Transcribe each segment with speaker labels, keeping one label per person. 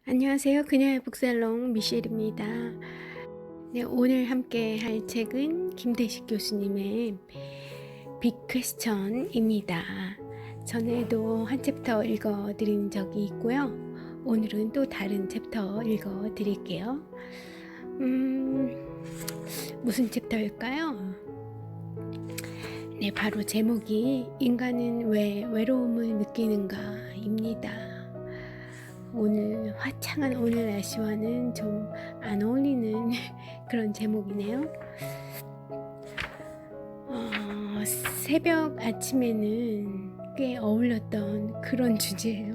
Speaker 1: 안녕하세요. 그녀의 북살롱 미셸입니다. 네, 오늘 함께 할 책은 김대식 교수님의 빅 퀘스천입니다. 전에도 한 챕터 읽어드린 적이 있고요. 오늘은 또 다른 챕터 읽어드릴게요. 무슨 챕터일까요? 네, 바로 제목이 인간은 왜 외로움을 느끼는가입니다. 오늘 화창한 오늘 날씨와는 좀 안 어울리는 그런 제목이네요. 새벽 아침에는 꽤 어울렸던 그런 주제예요.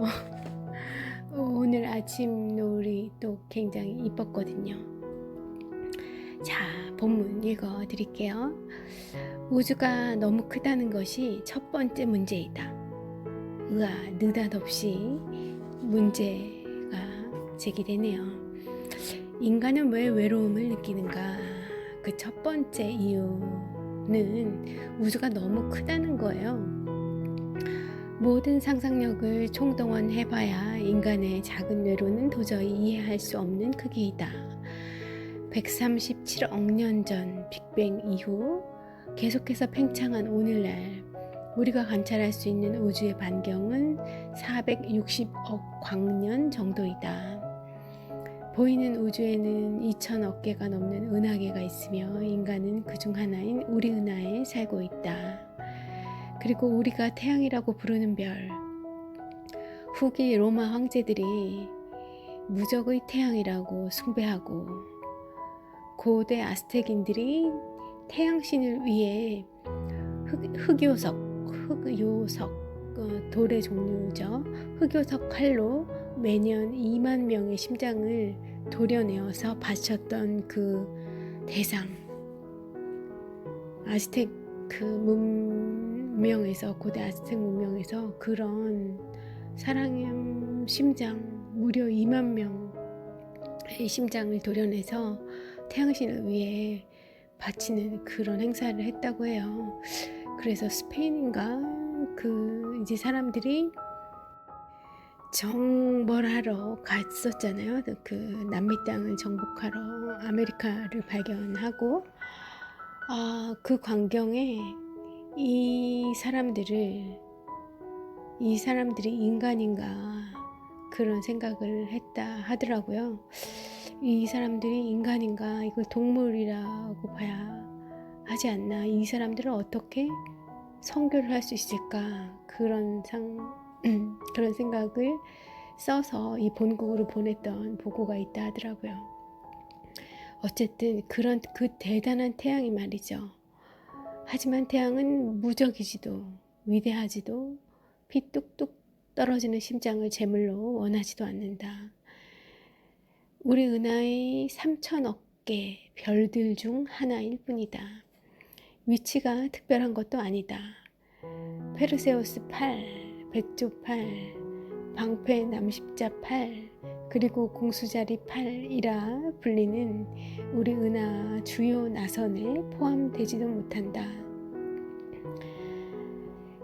Speaker 1: 오늘 아침 노을이 또 굉장히 이뻤거든요. 자, 본문 읽어드릴게요. 우주가 너무 크다는 것이 첫 번째 문제이다. 느닷없이 문제가 제기되네요. 인간은 왜 외로움을 느끼는가? 그 첫 번째 이유는 우주가 너무 크다는 거예요. 모든 상상력을 총동원해봐야 인간의 작은 뇌로는 도저히 이해할 수 없는 크기이다. 137억 년 전 빅뱅 이후 계속해서 팽창한 오늘날 우리가 관찰할 수 있는 우주의 반경은 460억 광년 정도이다. 보이는 우주에는 2천억 개가 넘는 은하계가 있으며 인간은 그중 하나인 우리 은하에 살고 있다. 그리고 우리가 태양이라고 부르는 별, 후기 로마 황제들이 무적의 태양이라고 숭배하고 고대 아스텍인들이 태양신을 위해 흑요석 돌의 종류죠. 흑요석 칼로 매년 2만 명의 심장을 도려내어서 바쳤던 그 대상, 아스텍 문명에서, 고대 아스텍 문명에서 그런 사랑의 심장, 무려 2만 명의 심장을 도려내서 태양신을 위해 바치는 그런 행사를 했다고 해요. 그래서 스페인인가 이제 사람들이 정벌하러 갔었잖아요. 그 남미 땅을 정복하러 아메리카를 발견하고 그 광경에 이 사람들이 인간인가 그런 생각을 했다 하더라고요. 이 사람들이 인간인가, 이걸 동물이라고 봐야 하지 않나, 이 사람들은 어떻게 선교를 할 수 있을까, 그런 생각을 써서 이 본국으로 보냈던 보고가 있다 하더라고요. 어쨌든 그 대단한 태양이 말이죠. 하지만 태양은 무적이지도 위대하지도 피 뚝뚝 떨어지는 심장을 제물로 원하지도 않는다. 우리 은하의 3천억 개 별들 중 하나일 뿐이다. 위치가 특별한 것도 아니다. 페르세우스 8, 백조 8, 방패 남십자 8, 그리고 공수자리 8이라 불리는 우리 은하 주요 나선에 포함되지도 못한다.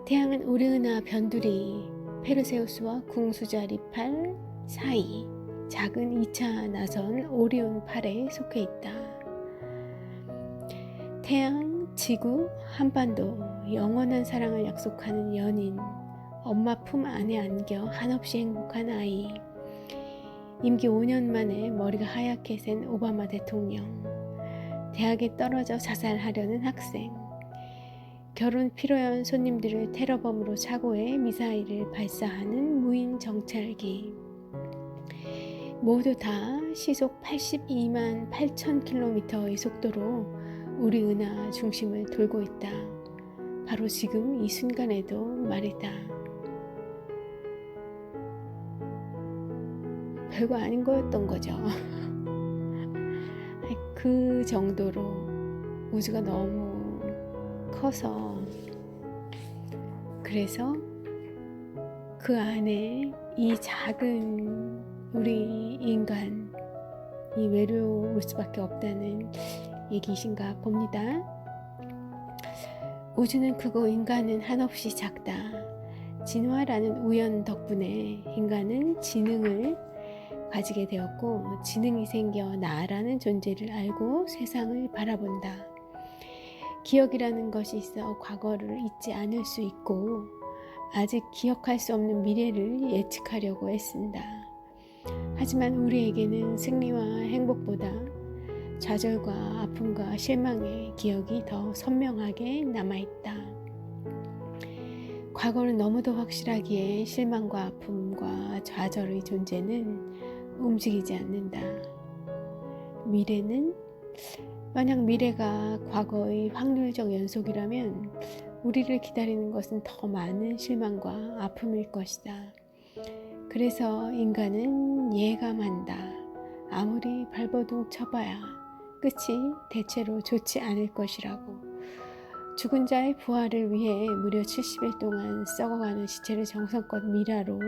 Speaker 1: 태양은 우리 은하 변두리 페르세우스와 공수자리 8 사이 작은 2차 나선 오리온 8에 속해 있다. 태양, 지구, 한반도, 영원한 사랑을 약속하는 연인, 엄마 품 안에 안겨 한없이 행복한 아이, 임기 5년 만에 머리가 하얗게 센 오바마 대통령, 대학에 떨어져 자살하려는 학생, 결혼 필요한 손님들을 테러범으로 착오해 미사일을 발사하는 무인 정찰기, 모두 다 시속 82만 8천 킬로미터의 속도로 우리 은하 중심을 돌고 있다. 바로 지금 이 순간에도 말이다. 별거 아닌 거였던 거죠. 그 정도로 우주가 너무 커서, 그래서 그 안에 이 작은 우리 인간이 외로울 수밖에 없다는 얘기이신가 봅니다. 우주는 크고 인간은 한없이 작다. 진화라는 우연 덕분에 인간은 지능을 가지게 되었고 지능이 생겨 나라는 존재를 알고 세상을 바라본다. 기억이라는 것이 있어 과거를 잊지 않을 수 있고 아직 기억할 수 없는 미래를 예측하려고 애쓴다. 하지만 우리에게는 승리와 행복보다 좌절과 아픔과 실망의 기억이 더 선명하게 남아있다. 과거는 너무도 확실하기에 실망과 아픔과 좌절의 존재는 움직이지 않는다. 미래는 만약 미래가 과거의 확률적 연속이라면 우리를 기다리는 것은 더 많은 실망과 아픔일 것이다. 그래서 인간은 예감한다. 아무리 발버둥 쳐봐야 끝이 대체로 좋지 않을 것이라고. 죽은 자의 부활을 위해 무려 70일 동안 썩어가는 시체를 정성껏 미라로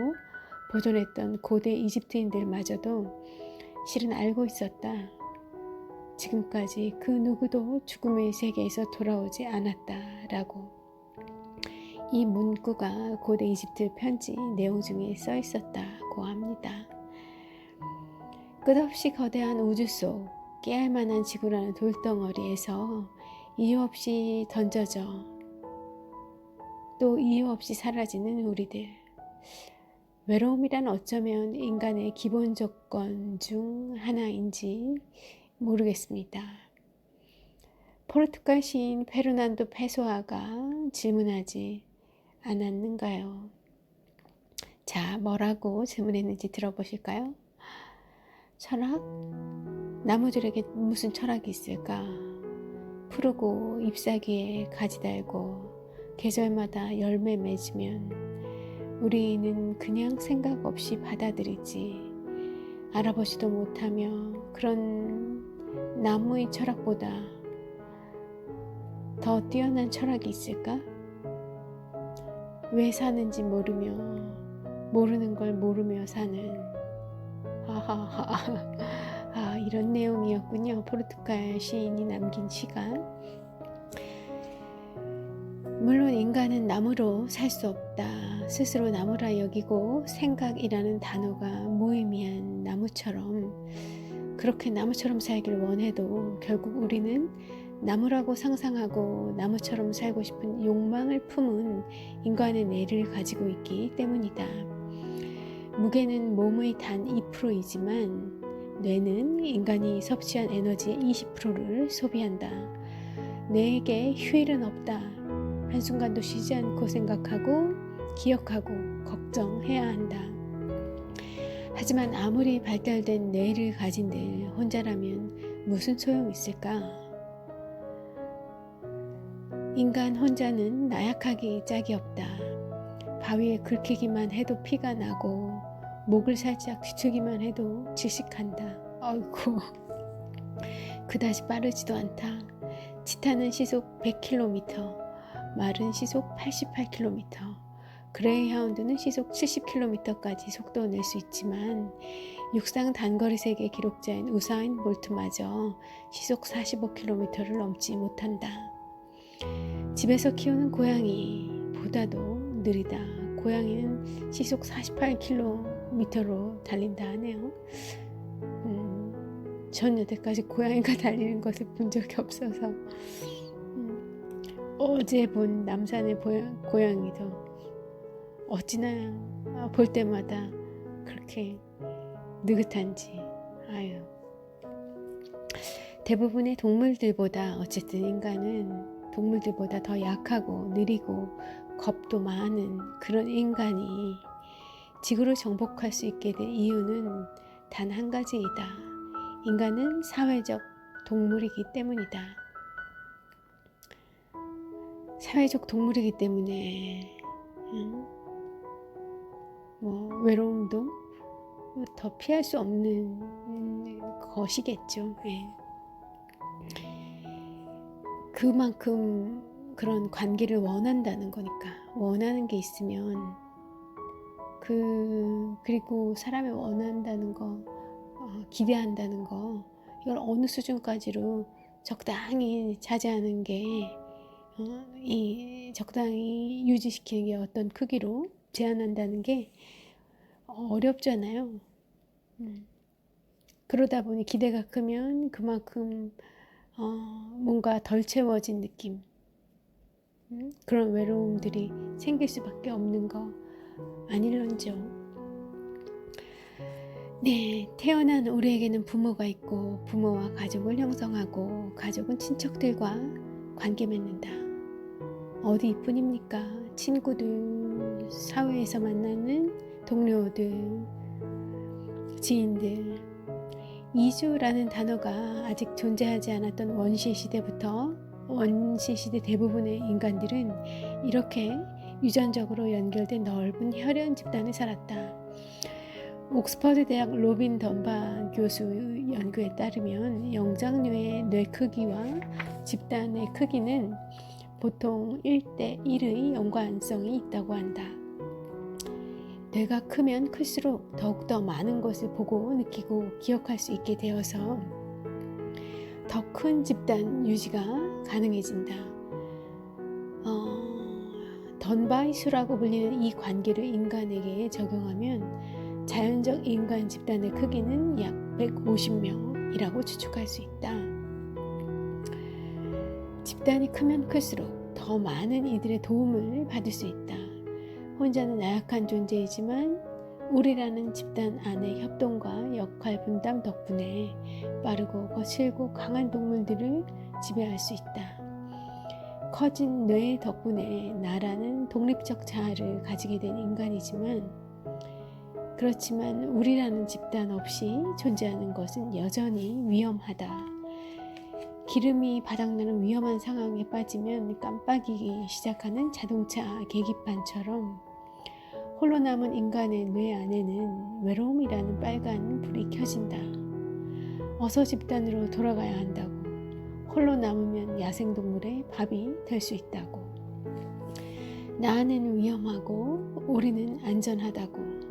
Speaker 1: 보존했던 고대 이집트인들마저도 실은 알고 있었다. 지금까지 그 누구도 죽음의 세계에서 돌아오지 않았다라고. 이 문구가 고대 이집트 편지 내용 중에 써 있었다고 합니다. 끝없이 거대한 우주 속 깨알만한 지구라는 돌덩어리에서 이유 없이 던져져 또 이유 없이 사라지는 우리들. 외로움이란 어쩌면 인간의 기본 조건 중 하나인지 모르겠습니다. 포르투갈 시인 페르난도 페소아가 질문하지 않았는가요? 자, 뭐라고 질문했는지 들어보실까요? 철학? 나무들에게 무슨 철학이 있을까? 푸르고 잎사귀에 가지 달고 계절마다 열매 맺으면 우리는 그냥 생각 없이 받아들이지. 알아보지도 못하며 그런 나무의 철학보다 더 뛰어난 철학이 있을까? 왜 사는지 모르며 모르는 걸 모르며 사는 하하하. 이런 내용이었군요. 포르투갈 시인이 남긴 시가. 물론 인간은 나무로 살 수 없다. 스스로 나무라 여기고 생각이라는 단어가 무의미한 나무처럼 그렇게 나무처럼 살길 원해도 결국 우리는 나무라고 상상하고 나무처럼 살고 싶은 욕망을 품은 인간의 뇌를 가지고 있기 때문이다. 무게는 몸의 단 2%이지만 뇌는 인간이 섭취한 에너지의 20%를 소비한다. 뇌에게 휴일은 없다. 한순간도 쉬지 않고 생각하고 기억하고 걱정해야 한다. 하지만 아무리 발달된 뇌를 가진들 혼자라면 무슨 소용이 있을까? 인간 혼자는 나약하기 짝이 없다. 바위에 긁히기만 해도 피가 나고 목을 살짝 뒤추기만 해도 질식한다. 아이고, 그다지 빠르지도 않다. 치타는 시속 100km, 말은 시속 88km, 그레이하운드는 시속 70km까지 속도 낼 수 있지만 육상 단거리 세계 기록자인 우사인 볼트마저 시속 45km를 넘지 못한다. 집에서 키우는 고양이보다도 느리다. 고양이는 시속 48km로 달린다 하네요. 전 여태까지 고양이가 달리는 것을 본 적이 없어서 어제 본 남산의 고양이도 어찌나 볼 때마다 그렇게 느긋한지. 아유. 대부분의 동물들보다 어쨌든 인간은 동물들보다 더 약하고 느리고 겁도 많은 그런 인간이 지구를 정복할 수 있게 된 이유는 단 한 가지이다. 인간은 사회적 동물이기 때문이다. 사회적 동물이기 때문에 외로움도 더 피할 수 없는 것이겠죠. 예. 그만큼 그런 관계를 원한다는 거니까. 원하는 게 있으면 그리고 사람이 원한다는 거, 기대한다는 거, 이걸 어느 수준까지로 적당히 자제하는 게 이 적당히 유지시키는 게 어떤 크기로 제한한다는 게 어렵잖아요. 그러다 보니 기대가 크면 그만큼 뭔가 덜 채워진 느낌, 그런 외로움들이 생길 수밖에 없는 거 아닐런지요. 네, 태어난 우리에게는 부모가 있고 부모와 가족을 형성하고 가족은 친척들과 관계 맺는다. 어디 이뿐입니까? 친구들, 사회에서 만나는 동료들, 지인들. 이주라는 단어가 아직 존재하지 않았던 원시 시대부터 원시 시대 대부분의 인간들은 이렇게 유전적으로 연결된 넓은 혈연 집단에 살았다. 옥스퍼드 대학 로빈 던바 교수 연구에 따르면 영장류의 뇌 크기와 집단의 크기는 보통 1:1의 연관성이 있다고 한다. 뇌가 크면 클수록 더욱더 많은 것을 보고 느끼고 기억할 수 있게 되어서 더 큰 집단 유지가 가능해진다. 던바이 수라고 불리는 이 관계를 인간에게 적용하면 자연적 인간 집단의 크기는 약 150명이라고 추측할 수 있다. 집단이 크면 클수록 더 많은 이들의 도움을 받을 수 있다. 혼자는 나약한 존재이지만 우리라는 집단 안의 협동과 역할 분담 덕분에 빠르고 거칠고 강한 동물들을 지배할 수 있다. 커진 뇌 덕분에 나라는 독립적 자아를 가지게 된 인간이지만 그렇지만 우리라는 집단 없이 존재하는 것은 여전히 위험하다. 기름이 바닥나는 위험한 상황에 빠지면 깜빡이기 시작하는 자동차 계기판처럼 홀로 남은 인간의 뇌 안에는 외로움이라는 빨간 불이 켜진다. 어서 집단으로 돌아가야 한다고. 홀로 남으면 야생동물의 밥이 될 수 있다고. 나 안에는 위험하고 우리는 안전하다고.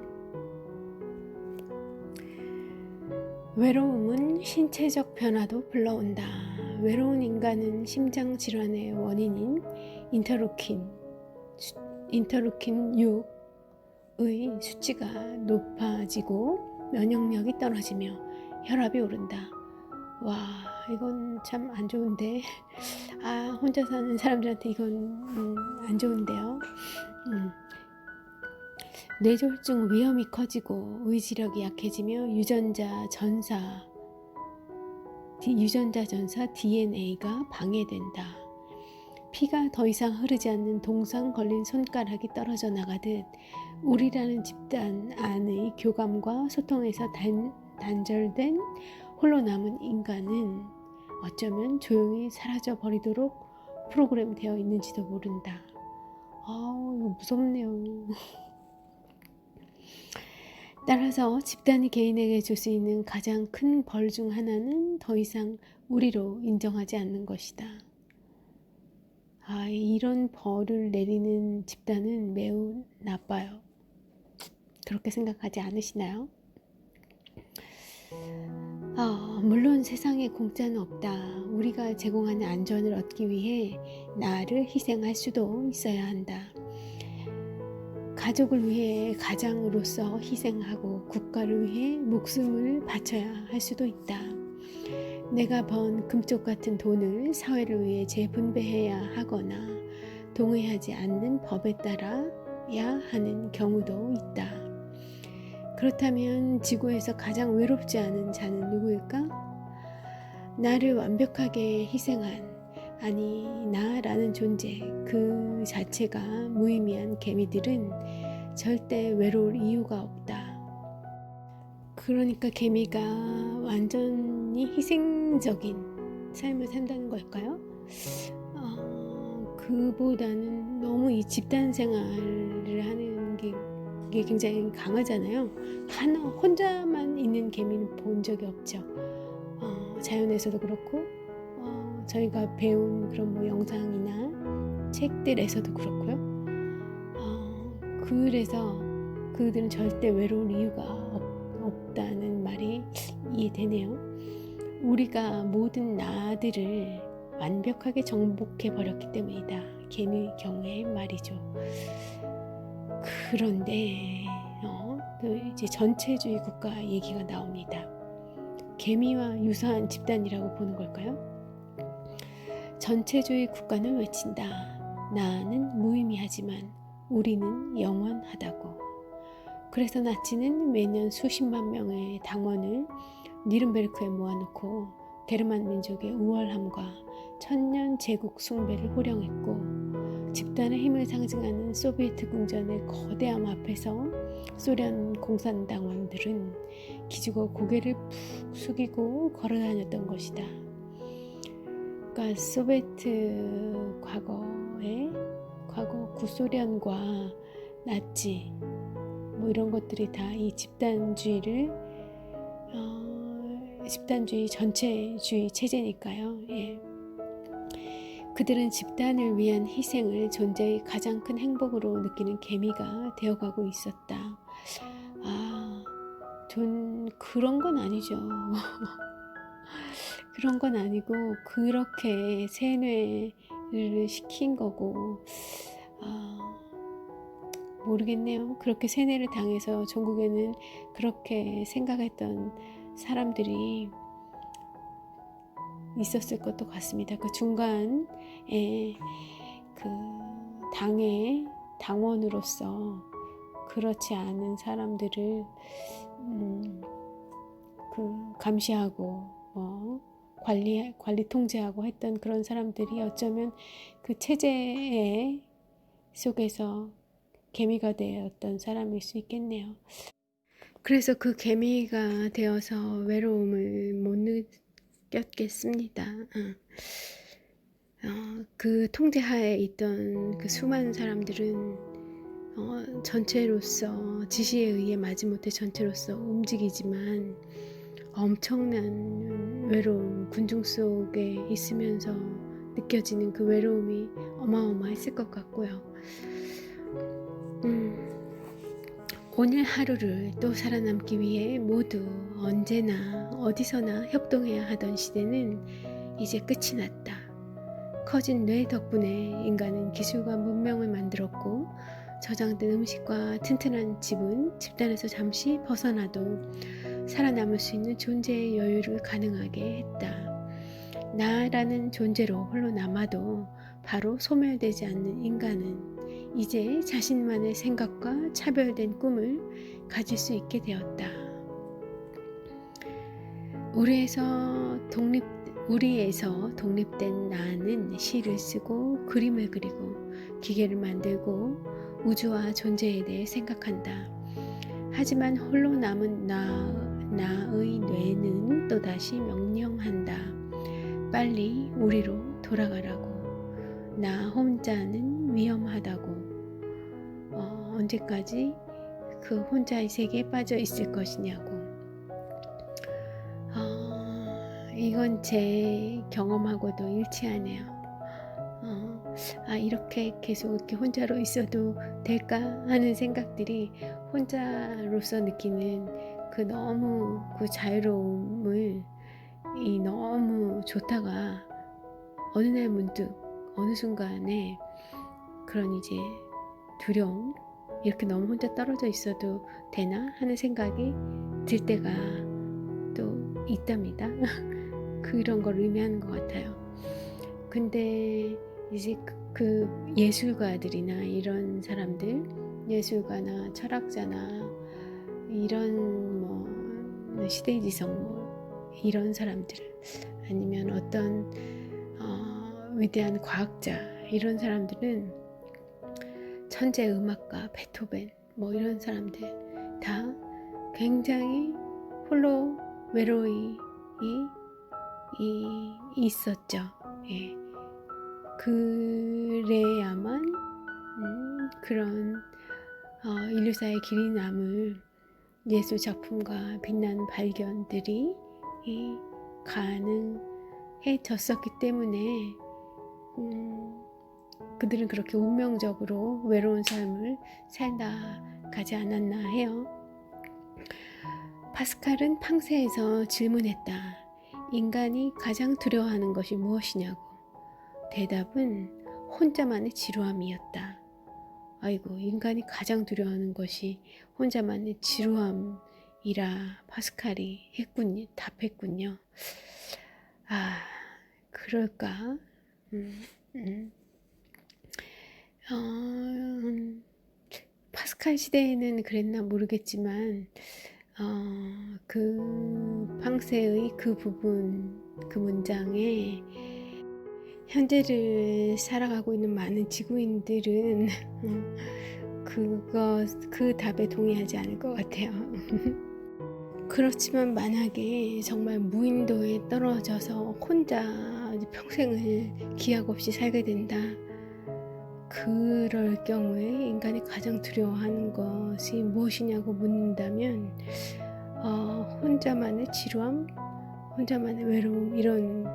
Speaker 1: 외로움은 신체적 변화도 불러온다. 외로운 인간은 심장 질환의 원인인 인터루킨 6의 수치가 높아지고 면역력이 떨어지며 혈압이 오른다. 와, 이건 참 안 좋은데. 혼자 사는 사람들한테 이건 안 좋은데요. 뇌졸중 위험이 커지고 의지력이 약해지며 유전자 전사 DNA가 방해된다. 피가 더 이상 흐르지 않는 동상 걸린 손가락이 떨어져 나가듯 우리라는 집단 안의 교감과 소통에서 단절된 홀로 남은 인간은 어쩌면 조용히 사라져 버리도록 프로그램되어 있는지도 모른다. 이거 무섭네요. 따라서 집단이 개인에게 줄 수 있는 가장 큰 벌 중 하나는 더 이상 우리로 인정하지 않는 것이다. 이런 벌을 내리는 집단은 매우 나빠요. 그렇게 생각하지 않으시나요? 물론 세상에 공짜는 없다. 우리가 제공하는 안전을 얻기 위해 나를 희생할 수도 있어야 한다. 가족을 위해 가장으로서 희생하고 국가를 위해 목숨을 바쳐야 할 수도 있다. 내가 번 금쪽 같은 돈을 사회를 위해 재분배해야 하거나 동의하지 않는 법에 따라야 하는 경우도 있다. 그렇다면 지구에서 가장 외롭지 않은 자는 누구일까? 나를 완벽하게 희생한 나라는 존재 그 자체가 무의미한 개미들은 절대 외로울 이유가 없다. 그러니까 개미가 완전히 희생적인 삶을 산다는 걸까요? 그보다는 너무 이 집단 생활을 하는 게 굉장히 강하잖아요. 혼자만 있는 개미는 본 적이 없죠. 자연에서도 그렇고 저희가 배운 그런 영상이나 책들에서도 그렇고요. 그래서 그들은 절대 외로울 이유가 없다는 말이 이해되네요. 우리가 모든 나들을 완벽하게 정복해 버렸기 때문이다. 개미의 경우에 말이죠. 그런데 또 이제 전체주의 국가 얘기가 나옵니다. 개미와 유사한 집단이라고 보는 걸까요? 전체주의 국가는 외친다. 나는 무의미하지만 우리는 영원하다고. 그래서 나치는 매년 수십만 명의 당원을 니른베르크에 모아놓고 게르만 민족의 우월함과 천년 제국 숭배를 호령했고, 집단의 힘을 상징하는 소비에트 궁전의 거대함 앞에서 소련 공산당원들은 기죽어 고개를 푹 숙이고 걸어다녔던 것이다. 그러니까 소비에트 과거 구소련과 나치 뭐 이런 것들이 다 이 집단주의 전체주의 체제니까요. 예. 그들은 집단을 위한 희생을 존재의 가장 큰 행복으로 느끼는 개미가 되어가고 있었다. 그런 건 아니죠. 그런 건 아니고 그렇게 세뇌를 시킨 거고, 모르겠네요. 그렇게 세뇌를 당해서 전국에는 그렇게 생각했던 사람들이 있었을 것도 같습니다. 그 중간에 그 당의 당원으로서 그렇지 않은 사람들을 감시하고 관리 통제하고 했던 그런 사람들이 어쩌면 그 체제 속에서 개미가 되었던 사람일 수 있겠네요. 그래서 그 개미가 되어서 외로움을 못 느꼈겠습니다. 그 통제하에 있던 그 수많은 사람들은 전체로서 지시에 의해 마지못해 전체로서 움직이지만 엄청난 외로움, 군중 속에 있으면서 느껴지는 그 외로움이 어마어마했을 것 같고요. 오늘 하루를 또 살아남기 위해 모두 언제나 어디서나 협동해야 하던 시대는 이제 끝이 났다. 커진 뇌 덕분에 인간은 기술과 문명을 만들었고, 저장된 음식과 튼튼한 집은 집단에서 잠시 벗어나도 살아남을 수 있는 존재의 여유를 가능하게 했다. 나라는 존재로 홀로 남아도 바로 소멸되지 않는 인간은 이제 자신만의 생각과 차별된 꿈을 가질 수 있게 되었다. 우리에서 독립된 나는 시를 쓰고 그림을 그리고 기계를 만들고 우주와 존재에 대해 생각한다. 하지만 홀로 남은 나의 뇌는 또다시 명령한다. 빨리 우리로 돌아가라고. 나 혼자는 위험하다고. 언제까지 그 혼자의 세계에 빠져 있을 것이냐고. 이건 제 경험하고도 일치하네요. 이렇게 계속 이렇게 혼자로 있어도 될까 하는 생각들이, 혼자로서 느끼는 그 너무 그 자유로움을 너무 좋다가 어느 날 문득 어느 순간에 그런 이제 두려움, 이렇게 너무 혼자 떨어져 있어도 되나 하는 생각이 들 때가 또 있답니다. 그런 걸 의미하는 것 같아요. 근데 이제 그 예술가들이나 이런 사람들, 예술가나 철학자나 이런 시대지성 이런 사람들, 아니면 어떤 위대한 과학자, 이런 사람들은 천재 음악가 베토벤 이런 사람들 다 굉장히 홀로 외로이 있었죠. 예. 그래야만 그런 인류사의 길이 남을 예술 작품과 빛나는 발견들이 가능해졌었기 때문에 그들은 그렇게 운명적으로 외로운 삶을 살다 가지 않았나 해요. 파스칼은 팡세에서 질문했다. 인간이 가장 두려워하는 것이 무엇이냐고. 대답은 혼자만의 지루함이었다. 아이고, 인간이 가장 두려워하는 것이 혼자만의 지루함이라 파스칼이 답했군요. 아, 그럴까? 음. 파스칼 시대에는 그랬나 모르겠지만 그 팡세의 그 부분, 그 문장에 현재를 살아가고 있는 많은 지구인들은 그 답에 동의하지 않을 것 같아요. 그렇지만 만약에 정말 무인도에 떨어져서 혼자 평생을 기약 없이 살게 된다. 그럴 경우에 인간이 가장 두려워하는 것이 무엇이냐고 묻는다면 혼자만의 지루함, 혼자만의 외로움 이런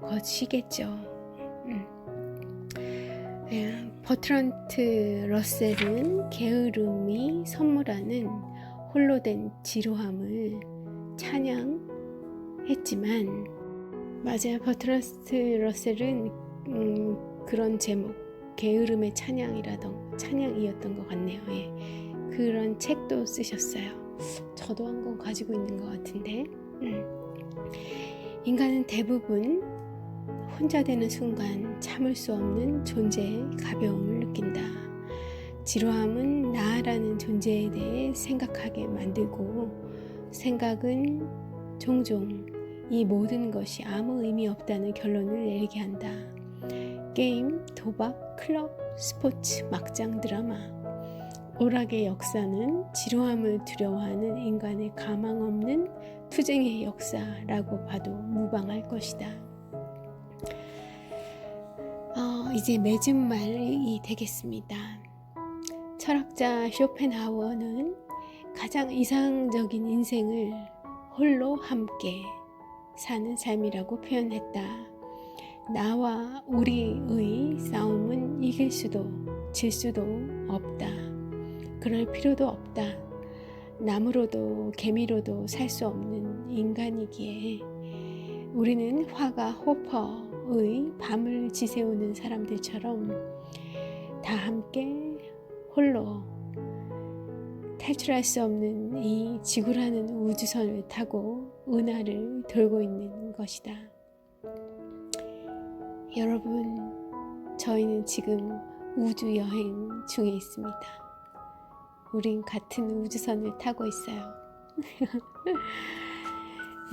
Speaker 1: 것이겠죠. 버트란트 러셀은 게으름이 선물하는 홀로 된 지루함을 찬양했지만 맞아요. 버트란트 러셀은 그런 제목 게으름의 찬양이었던 것 같네요. 예. 그런 책도 쓰셨어요. 저도 한 권 가지고 있는 것 같은데 인간은 대부분 혼자 되는 순간 참을 수 없는 존재의 가벼움을 느낀다. 지루함은 나라는 존재에 대해 생각하게 만들고 생각은 종종 이 모든 것이 아무 의미 없다는 결론을 내리게 한다. 게임, 도박, 클럽, 스포츠, 막장 드라마 오락의 역사는 지루함을 두려워하는 인간의 가망 없는 투쟁의 역사라고 봐도 무방할 것이다. 이제 맺은 말이 되겠습니다. 철학자 쇼펜하우어는 가장 이상적인 인생을 홀로 함께 사는 삶이라고 표현했다. 나와 우리의 싸움은 이길 수도 질 수도 없다. 그럴 필요도 없다. 나무로도 개미로도 살 수 없는 인간이기에 우리는 화가 호퍼의 밤을 지새우는 사람들처럼 다 함께 홀로 탈출할 수 없는 이 지구라는 우주선을 타고 은하를 돌고 있는 것이다. 여러분, 저희는 지금 우주 여행 중에 있습니다. 우린 같은 우주선을 타고 있어요.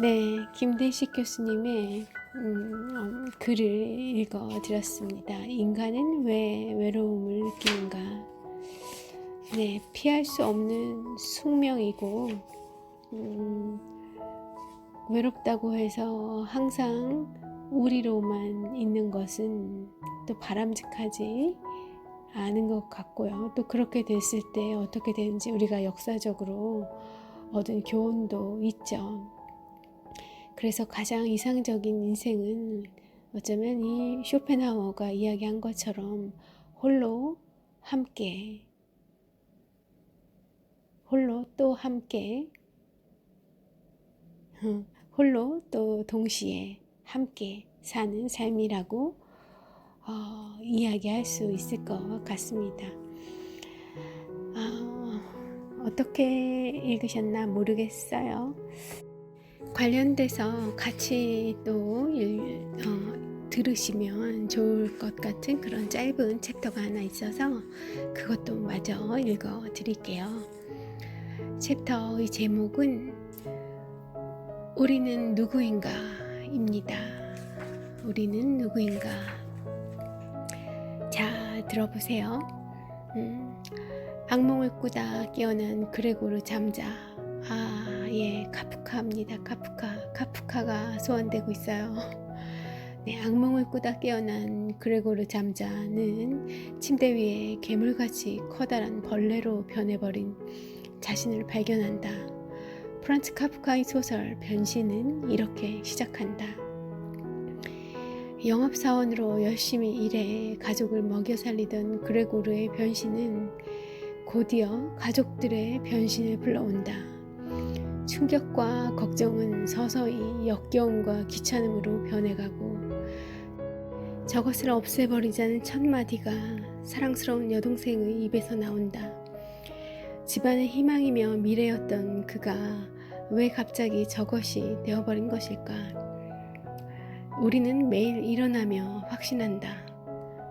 Speaker 1: 네, 김대식 교수님의 글을 읽어드렸습니다. 인간은 왜 외로움을 느끼는가? 네, 피할 수 없는 숙명이고 외롭다고 해서 항상 우리로만 있는 것은 또 바람직하지 않은 것 같고요. 또 그렇게 됐을 때 어떻게 되는지 우리가 역사적으로 얻은 교훈도 있죠. 그래서 가장 이상적인 인생은 어쩌면 이 쇼펜하우어가 이야기한 것처럼 홀로 또 함께 홀로 또 동시에 함께 사는 삶이라고 이야기할 수 있을 것 같습니다. 어떻게 읽으셨나 모르겠어요. 관련돼서 같이 또 들으시면 좋을 것 같은 그런 짧은 챕터가 하나 있어서 그것도 마저 읽어 드릴게요. 챕터의 제목은 우리는 누구인가 입니다. 우리는 누구인가. 자, 들어보세요. 악몽을 꾸다 깨어난 그레고르 잠자. 예, 카프카입니다. 카프카가 소환되고 있어요. 네, 악몽을 꾸다 깨어난 그레고르 잠자는 침대 위에 괴물같이 커다란 벌레로 변해버린 자신을 발견한다. 프란츠 카프카의 소설 변신은 이렇게 시작한다. 영업사원으로 열심히 일해 가족을 먹여 살리던 그레고르의 변신은 곧이어 가족들의 변신을 불러온다. 충격과 걱정은 서서히 역겨움과 귀찮음으로 변해가고 저것을 없애버리자는 첫마디가 사랑스러운 여동생의 입에서 나온다. 집안의 희망이며 미래였던 그가 왜 갑자기 저것이 되어버린 것일까? 우리는 매일 일어나며 확신한다.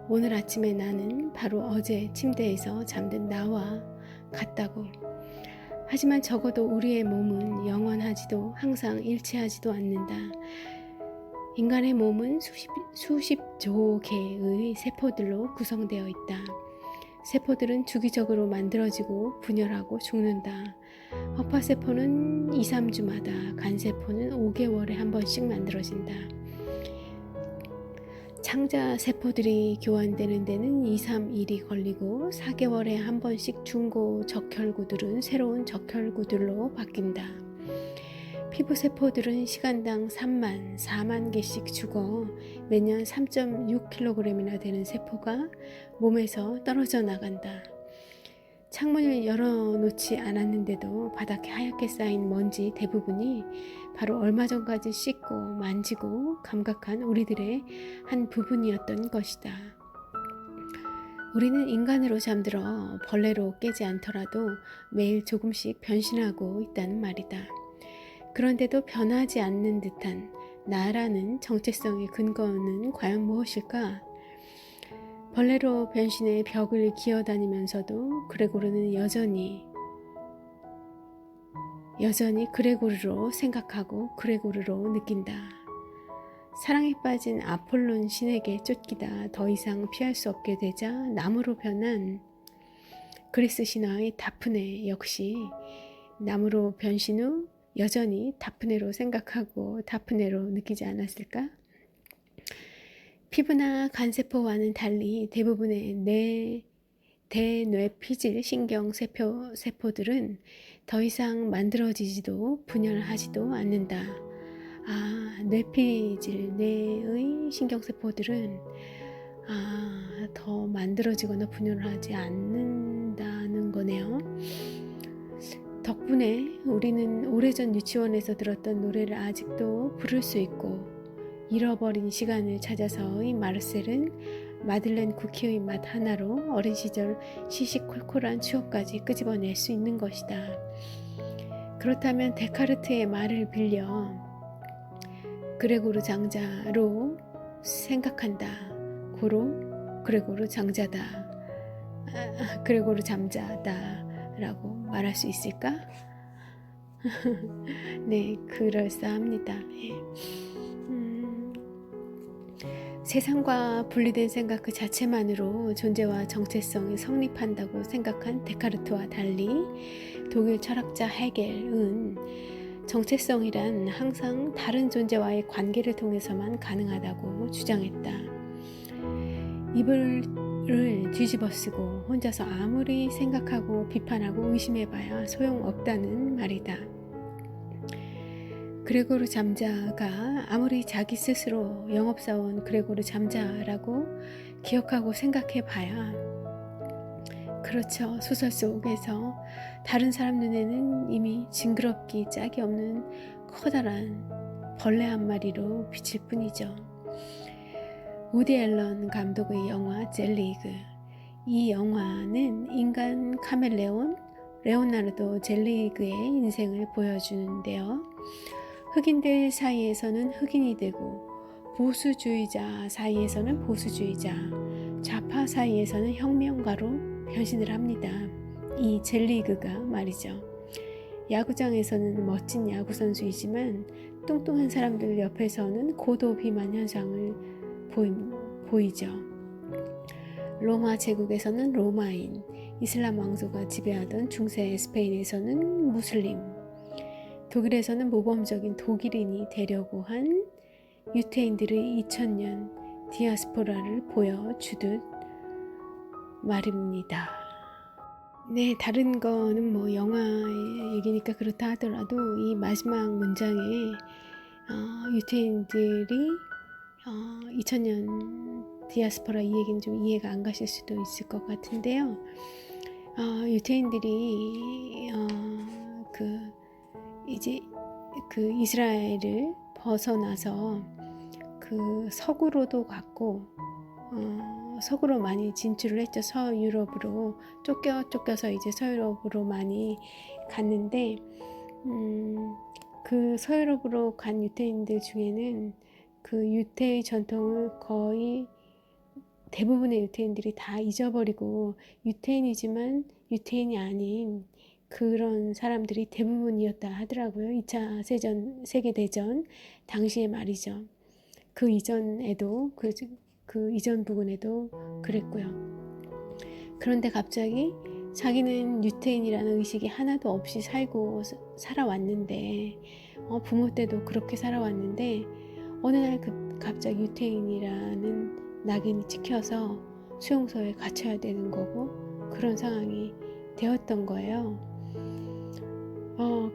Speaker 1: 오늘 아침에 나는 바로 어제 침대에서 잠든 나와 같다고. 하지만 적어도 우리의 몸은 영원하지도 항상 일치하지도 않는다. 인간의 몸은 수십조 개의 세포들로 구성되어 있다. 세포들은 주기적으로 만들어지고 분열하고 죽는다. 허파세포는 2, 3주마다, 간세포는 5개월에 한 번씩 만들어진다. 창자 세포들이 교환되는 데는 2, 3일이 걸리고 4개월에 한 번씩 중고 적혈구들은 새로운 적혈구들로 바뀐다. 피부세포들은 시간당 3만, 4만 개씩 죽어 매년 3.6kg이나 되는 세포가 몸에서 떨어져 나간다. 창문을 열어놓지 않았는데도 바닥에 하얗게 쌓인 먼지 대부분이 바로 얼마 전까지 씻고 만지고 감각한 우리들의 한 부분이었던 것이다. 우리는 인간으로 잠들어 벌레로 깨지 않더라도 매일 조금씩 변신하고 있다는 말이다. 그런데도 변하지 않는 듯한 나라는 정체성의 근거는 과연 무엇일까? 벌레로 변신해 벽을 기어다니면서도 그레고르는 여전히 그레고르로 생각하고 그레고르로 느낀다. 사랑에 빠진 아폴론 신에게 쫓기다 더 이상 피할 수 없게 되자 나무로 변한 그리스 신화의 다프네 역시 나무로 변신 후 여전히 다프네로 생각하고 다프네로 느끼지 않았을까? 피부나 간세포와는 달리 대부분의 대뇌피질 신경 세포들은 더 이상 만들어지지도 분열하지도 않는다. 뇌피질 내의 신경세포들은 더 만들어지거나 분열하지 않는다는 거네요. 덕분에 우리는 오래전 유치원에서 들었던 노래를 아직도 부를 수 있고 잃어버린 시간을 찾아서의 마르셀은 마들렌 쿠키의 맛 하나로 어린 시절 시시콜콜한 추억까지 끄집어낼 수 있는 것이다. 그렇다면 데카르트의 말을 빌려 그레고르 장자로 생각한다. 고로 그레고르 장자다. 그레고르 잠자다 라고 말할 수 있을까? 네, 그럴싸합니다. 세상과 분리된 생각 그 자체만으로 존재와 정체성이 성립한다고 생각한 데카르트와 달리 독일 철학자 헤겔은 정체성이란 항상 다른 존재와의 관계를 통해서만 가능하다고 주장했다. 이불을 뒤집어쓰고 혼자서 아무리 생각하고 비판하고 의심해봐야 소용없다는 말이다. 그레고르 잠자가 아무리 자기 스스로 영업사원 그레고르 잠자라고 기억하고 생각해봐야 그렇죠. 소설 속에서 다른 사람 눈에는 이미 징그럽기 짝이 없는 커다란 벌레 한 마리로 비칠 뿐이죠. 우디 앨런 감독의 영화 젤리그. 이 영화는 인간 카멜레온 레오나르도 젤리그의 인생을 보여주는데요. 흑인들 사이에서는 흑인이 되고 보수주의자 사이에서는 보수주의자, 좌파 사이에서는 혁명가로 변신을 합니다. 이 젤리그가 말이죠. 야구장에서는 멋진 야구선수이지만 뚱뚱한 사람들 옆에서는 고도 비만 현상을 보이죠. 로마 제국에서는 로마인, 이슬람 왕조가 지배하던 중세 스페인에서는 무슬림, 독일에서는 모범적인 독일인이 되려고 한 유태인들의 2000년 디아스포라를 보여주듯 말입니다. 네, 다른 거는 뭐 영화 얘기니까 그렇다 하더라도 이 마지막 문장에 유태인들이 2000년 디아스포라 이 얘기는 좀 이해가 안 가실 수도 있을 것 같은데요. 유태인들이 이제 그 이스라엘을 벗어나서 그 서구로도 갔고 서구로 많이 진출을 했죠. 서유럽으로 쫓겨서 이제 서유럽으로 많이 갔는데 그 서유럽으로 간 유태인들 중에는 그 유태의 전통을 거의 대부분의 유태인들이 다 잊어버리고 유태인이지만 유태인이 아닌 그런 사람들이 대부분이었다 하더라고요. 2차 세계대전 당시에 말이죠. 그 이전에도 그 이전 부분에도 그랬고요. 그런데 갑자기 자기는 유태인이라는 의식이 하나도 없이 살아왔는데 부모 때도 그렇게 살아왔는데 어느 날 갑자기 유태인이라는 낙인이 찍혀서 수용소에 갇혀야 되는 거고 그런 상황이 되었던 거예요.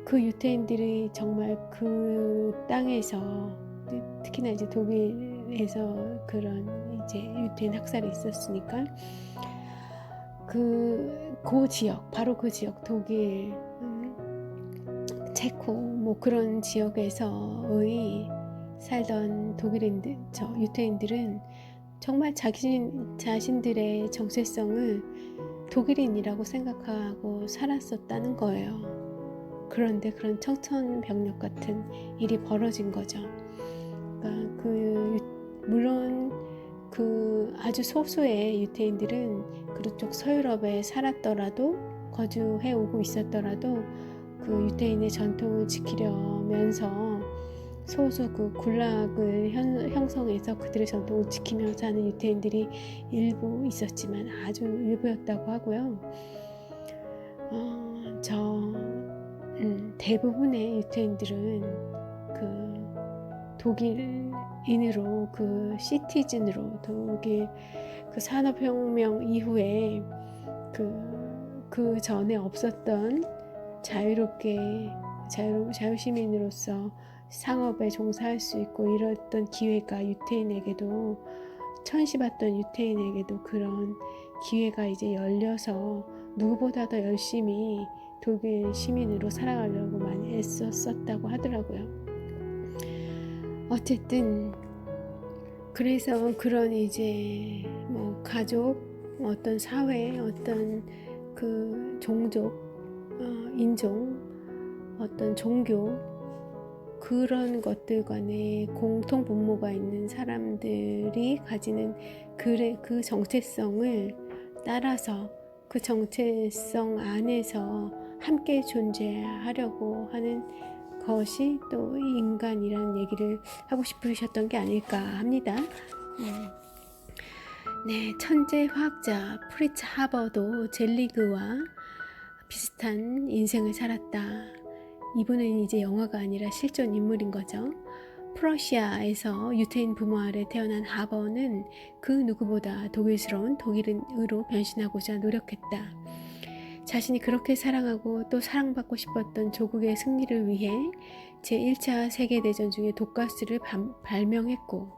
Speaker 1: 그 유태인들이 정말 그 땅에서 특히나 이제 독일에서 그런 이제 유태인 학살이 있었으니까 그 지역, 바로 그 지역 독일, 체코 뭐 그런 지역에서의 살던 유태인들은 정말 자신들의 정체성을 독일인이라고 생각하고 살았었다는 거예요. 그런데 그런 청천벽력 같은 일이 벌어진 거죠. 그러니까 물론 그 아주 소수의 유태인들은 그쪽 서유럽에 살았더라도 거주해 오고 있었더라도 그 유태인의 전통을 지키려면서 소수 그 군락을 형성해서 그들의 전통을 지키면서 사는 유태인들이 일부 있었지만 아주 일부였다고 하고요. 대부분의 유태인들은 그 독일인으로 그 시티즌으로 독일 그 산업혁명 이후에 그 전에 없었던 자유시민으로서 상업에 종사할 수 있고 이랬던 기회가 유태인에게도 천시받던 유태인에게도 그런 기회가 이제 열려서 누구보다 더 열심히 독일 시민으로 살아가려고 많이 애썼었다고 하더라고요. 어쨌든 그래서 그런 이제 뭐 가족, 어떤 사회, 어떤 그 종족, 인종, 어떤 종교 그런 것들 간에 공통 분모가 있는 사람들이 가지는 그 정체성을 따라서 그 정체성 안에서 함께 존재하려고 하는 것이 또 인간이라는 얘기를 하고 싶으셨던 게 아닐까 합니다. 네, 천재 화학자 프리츠 하버도 젤리그와 비슷한 인생을 살았다. 이분은 이제 영화가 아니라 실존 인물인 거죠. 프러시아에서 유태인 부모 아래 태어난 하버는 그 누구보다 독일스러운 독일인으로 변신하고자 노력했다. 자신이 그렇게 사랑하고 또 사랑받고 싶었던 조국의 승리를 위해 제1차 세계대전 중에 독가스를 발명했고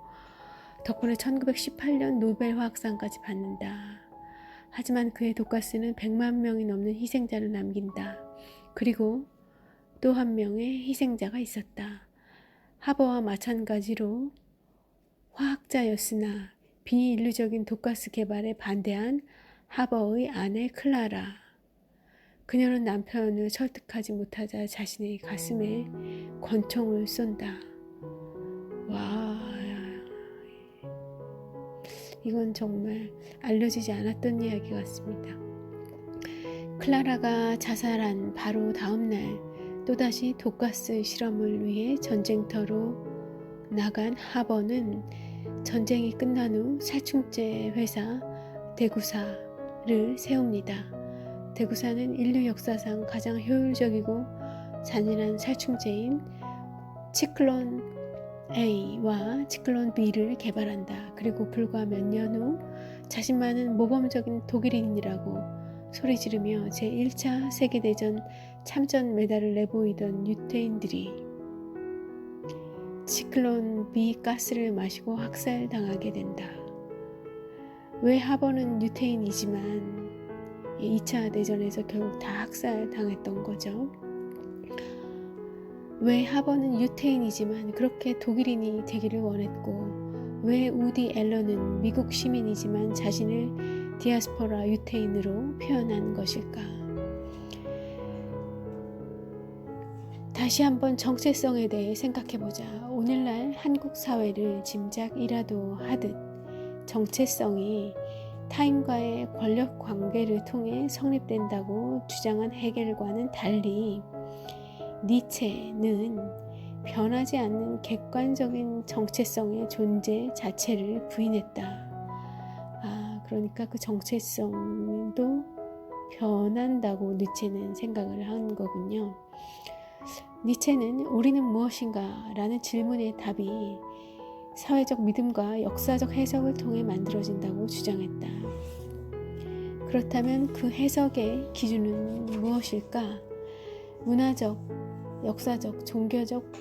Speaker 1: 덕분에 1918년 노벨 화학상까지 받는다. 하지만 그의 독가스는 100만 명이 넘는 희생자를 남긴다. 그리고 또 한 명의 희생자가 있었다. 하버와 마찬가지로 화학자였으나 비인류적인 독가스 개발에 반대한 하버의 아내 클라라. 그녀는 남편을 설득하지 못하자 자신의 가슴에 권총을 쏜다. 와, 이건 정말 알려지지 않았던 이야기 같습니다. 클라라가 자살한 바로 다음 날 또다시 독가스 실험을 위해 전쟁터로 나간 하버는 전쟁이 끝난 후 살충제 회사 대구사를 세웁니다. 대구사는 인류 역사상 가장 효율적이고 잔인한 살충제인 치클론 A와 치클론 B를 개발한다. 그리고 불과 몇 년 후 자신만은 모범적인 독일인이라고 소리 지르며 제1차 세계대전 참전 메달을 내보이던 유태인들이 치클론 B 가스를 마시고 학살당하게 된다. 왜 하버는 유태인이지만 2차 대전에서 결국 다 학살당했던 거죠. 왜 하버는 유태인이지만 그렇게 독일인이 되기를 원했고 왜 우디 앨런은 미국 시민이지만 자신을 디아스포라 유태인으로 표현한 것일까? 다시 한번 정체성에 대해 생각해보자. 오늘날 한국 사회를 짐작이라도 하듯 정체성이 타인과의 권력 관계를 통해 성립된다고 주장한 해겔과는 달리 니체는 변하지 않는 객관적인 정체성의 존재 자체를 부인했다. 그러니까 그 정체성도 변한다고 니체는 생각을 한 거군요. 니체는 우리는 무엇인가? 라는 질문의 답이 사회적 믿음과 역사적 해석을 통해 만들어진다고 주장했다. 그렇다면 그 해석의 기준은 무엇일까? 문화적, 역사적, 종교적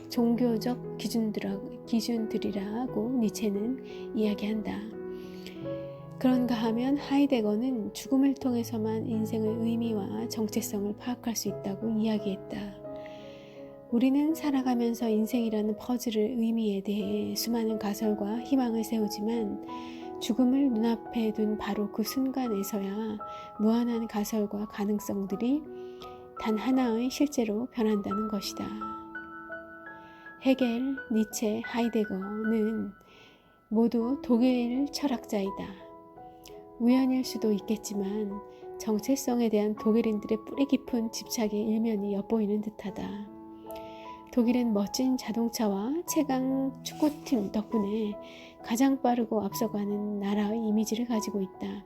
Speaker 1: 기준들이라고 니체는 이야기한다. 그런가 하면 하이데거는 죽음을 통해서만 인생의 의미와 정체성을 파악할 수 있다고 이야기했다. 우리는 살아가면서 인생이라는 퍼즐의 의미에 대해 수많은 가설과 희망을 세우지만 죽음을 눈앞에 둔 바로 그 순간에서야 무한한 가설과 가능성들이 단 하나의 실제로 변한다는 것이다. 헤겔, 니체, 하이데거는 모두 독일 철학자이다. 우연일 수도 있겠지만 정체성에 대한 독일인들의 뿌리 깊은 집착의 일면이 엿보이는 듯하다. 독일은 멋진 자동차와 최강 축구팀 덕분에 가장 빠르고 앞서가는 나라의 이미지를 가지고 있다.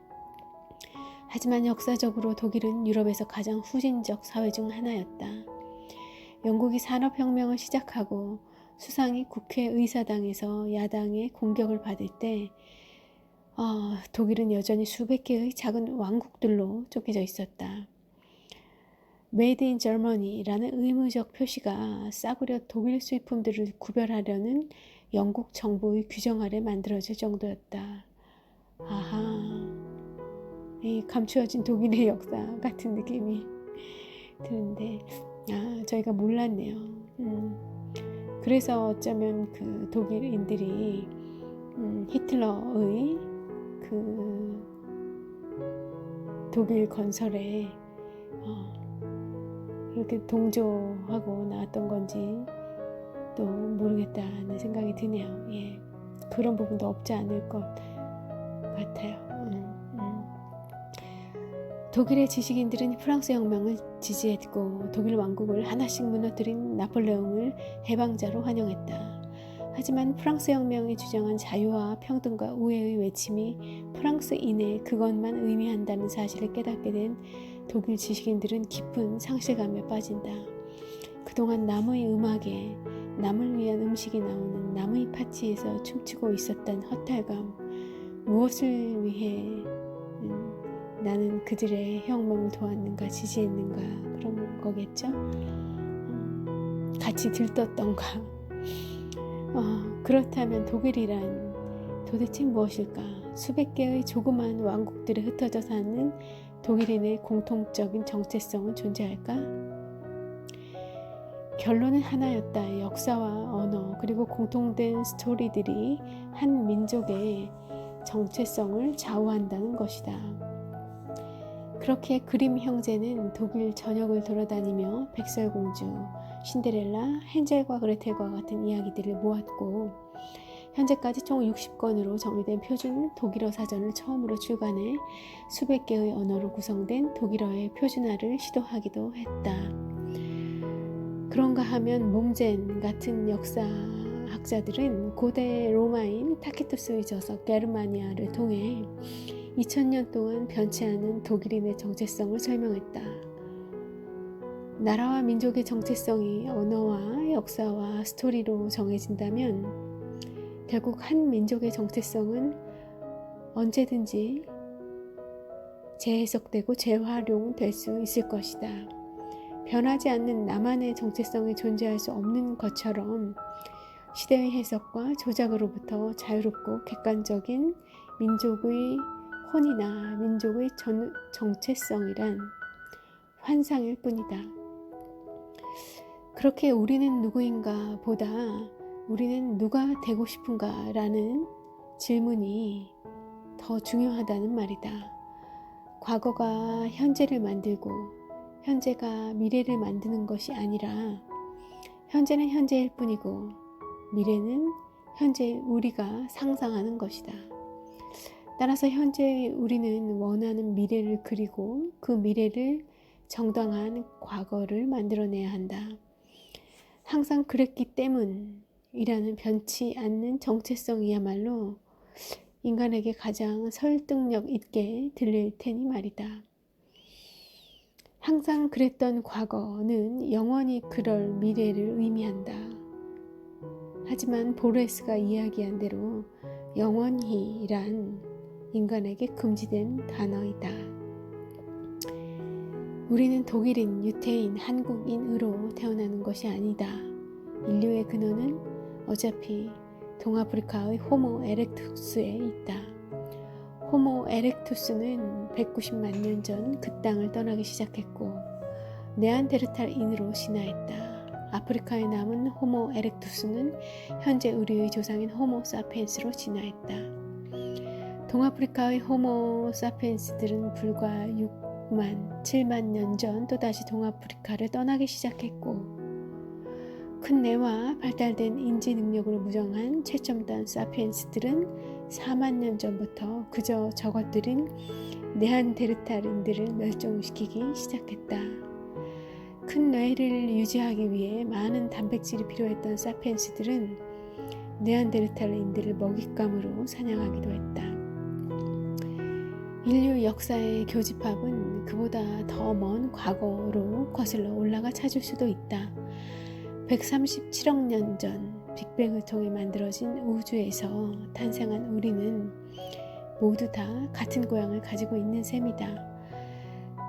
Speaker 1: 하지만 역사적으로 독일은 유럽에서 가장 후진적 사회 중 하나였다. 영국이 산업혁명을 시작하고 수상이 국회의사당에서 야당의 공격을 받을 때 독일은 여전히 수백 개의 작은 왕국들로 쪼개져 있었다. Made in Germany라는 의무적 표시가 싸구려 독일 수입품들을 구별하려는 영국 정부의 규정 아래 만들어질 정도였다. 이 감추어진 독일의 역사 같은 느낌이 드는데 저희가 몰랐네요. 그래서 어쩌면 그 독일인들이 히틀러의 그 독일 건설에 그렇게 동조하고 나왔던 건지 또 모르겠다는 생각이 드네요. 예, 그런 부분도 없지 않을 것 같아요. 독일의 지식인들은 프랑스 혁명을 지지했고 독일 왕국을 하나씩 무너뜨린 나폴레옹을 해방자로 환영했다. 하지만 프랑스 혁명이 주장한 자유와 평등과 우애의 외침이 프랑스인의 그것만 의미한다는 사실을 깨닫게 된 독일 지식인들은 깊은 상실감에 빠진다. 그동안 남의 음악에 남을 위한 음식이 나오는 남의 파티에서 춤추고 있었던 허탈감, 무엇을 위해 나는 그들의 혁명을 도왔는가 지지했는가 그런 거겠죠. 같이 들떴던가. 그렇다면 독일이란 도대체 무엇일까? 수백 개의 조그만 왕국들에 흩어져 사는 독일인의 공통적인 정체성은 존재할까? 결론은 하나였다. 역사와 언어 그리고 공통된 스토리들이 한 민족의 정체성을 좌우한다는 것이다. 그렇게 그림 형제는 독일 전역을 돌아다니며 백설공주, 신데렐라, 헨젤과 그레텔과 같은 이야기들을 모았고 현재까지 총 60권으로 정리된 표준 독일어 사전을 처음으로 출간해 수백 개의 언어로 구성된 독일어의 표준화를 시도하기도 했다. 그런가 하면 몽젠 같은 역사학자들은 고대 로마인 타키투스의 저서 게르마니아를 통해 2000년 동안 변치 않은 독일인의 정체성을 설명했다. 나라와 민족의 정체성이 언어와 역사와 스토리로 정해진다면 결국 한 민족의 정체성은 언제든지 재해석되고 재활용될 수 있을 것이다. 변하지 않는 나만의 정체성이 존재할 수 없는 것처럼 시대의 해석과 조작으로부터 자유롭고 객관적인 민족의 혼이나 민족의 정체성이란 환상일 뿐이다. 그렇게 우리는 누구인가 보다 우리는 누가 되고 싶은가 라는 질문이 더 중요하다는 말이다. 과거가 현재를 만들고 현재가 미래를 만드는 것이 아니라 현재는 현재일 뿐이고 미래는 현재 우리가 상상하는 것이다. 따라서 현재 우리는 원하는 미래를 그리고 그 미래를 정당한 과거를 만들어내야 한다. 항상 그랬기 때문이라는 변치 않는 정체성이야말로 인간에게 가장 설득력 있게 들릴 테니 말이다. 항상 그랬던 과거는 영원히 그럴 미래를 의미한다. 하지만 보레스가 이야기한 대로 영원히란 인간에게 금지된 단어이다. 우리는 독일인, 유태인, 한국인으로 태어나는 것이 아니다. 인류의 근원은 어차피 동아프리카의 호모 에렉투스에 있다. 호모 에렉투스는 190만 년 전 그 땅을 떠나기 시작했고 네안데르탈인으로 진화했다. 아프리카에 남은 호모 에렉투스는 현재 우리의 조상인 호모 사피엔스로 진화했다. 동아프리카의 호모 사피엔스들은 불과 6만, 7만 년 전 또다시 동아프리카를 떠나기 시작했고 큰 뇌와 발달된 인지 능력으로 무정한 최첨단 사피엔스들은 4만 년 전부터 그저 저것들인 네안데르탈인들을 멸종시키기 시작했다. 큰 뇌를 유지하기 위해 많은 단백질이 필요했던 사피엔스들은 네안데르탈인들을 먹잇감으로 사냥하기도 했다. 인류 역사의 교집합은 그보다 더 먼 과거로 거슬러 올라가 찾을 수도 있다. 137억 년 전 빅뱅을 통해 만들어진 우주에서 탄생한 우리는 모두 다 같은 고향을 가지고 있는 셈이다.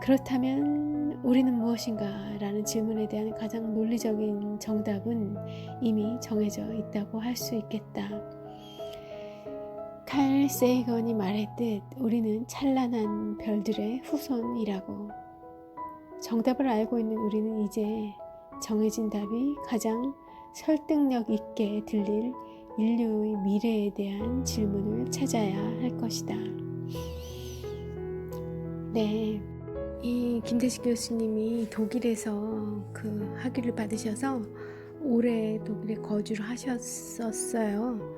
Speaker 1: 그렇다면 우리는 무엇인가? 라는 질문에 대한 가장 논리적인 정답은 이미 정해져 있다고 할 수 있겠다. 칼 세이건이 말했듯 우리는 찬란한 별들의 후손이라고. 정답을 알고 있는 우리는 이제 정해진 답이 가장 설득력 있게 들릴 인류의 미래에 대한 질문을 찾아야 할 것이다. 네, 이 김대식 교수님이 독일에서 그 학위를 받으셔서 오래 독일에 거주를 하셨었어요.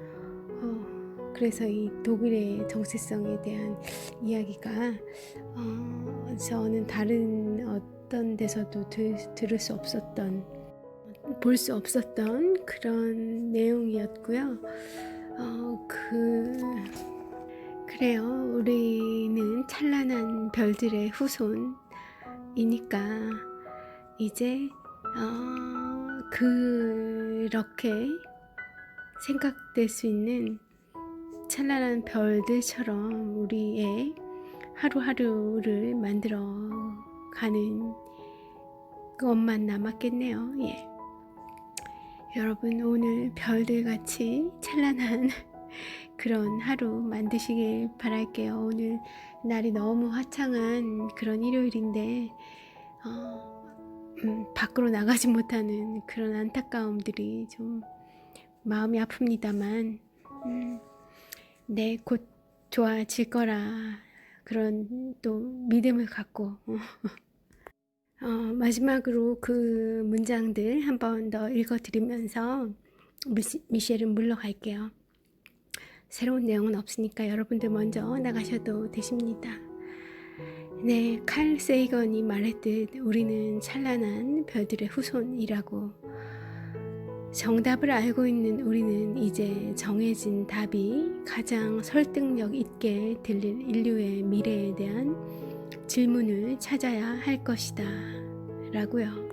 Speaker 1: 그래서 이 독일의 정체성에 대한 이야기가 저는 다른 어떤 데서도 들을 수 없었던, 볼 수 없었던 그런 내용이었고요. 그래요. 우리는 찬란한 별들의 후손이니까 이제 그렇게 생각될 수 있는 찬란한 별들처럼 우리의 하루하루를 만들어가는 것만 남았겠네요. 예. 여러분 오늘 별들같이 찬란한 그런 하루 만드시길 바랄게요. 오늘 날이 너무 화창한 그런 일요일인데 밖으로 나가지 못하는 그런 안타까움들이 좀 마음이 아픕니다만 네, 곧 좋아질 거라 그런 또 믿음을 갖고 마지막으로 그 문장들 한 번 더 읽어드리면서 미셸은 물러갈게요. 새로운 내용은 없으니까 여러분들 먼저 나가셔도 되십니다. 네, 칼 세이건이 말했듯 우리는 찬란한 별들의 후손이라고. 정답을 알고 있는 우리는 이제 정해진 답이 가장 설득력 있게 들릴 인류의 미래에 대한 질문을 찾아야 할 것이다 라고요.